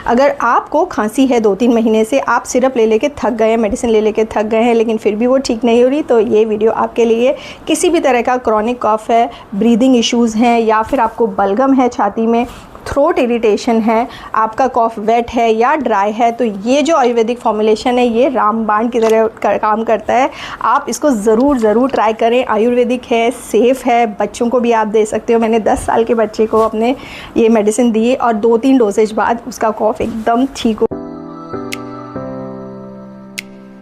अगर आपको खांसी है 2-3 महीने से, आप सिरप ले लेके थक गए हैं, मेडिसिन ले लेके थक गए हैं, लेकिन फिर भी वो ठीक नहीं हो रही, तो ये वीडियो आपके लिए। किसी भी तरह का क्रॉनिक कफ है, ब्रीदिंग इश्यूज़ हैं, या फिर आपको बलगम है छाती में, थ्रोट इरिटेशन है, आपका कॉफ वेट है या ड्राई है, तो ये जो आयुर्वेदिक फॉर्मुलेशन है ये रामबाण की तरह काम करता है। आप इसको ज़रूर ट्राई करें। आयुर्वेदिक है, सेफ़ है, बच्चों को भी आप दे सकते हो। मैंने 10 साल के बच्चे को अपने ये मेडिसिन दी और 2-3 डोजेज बाद उसका कॉफ एकदम ठीक हो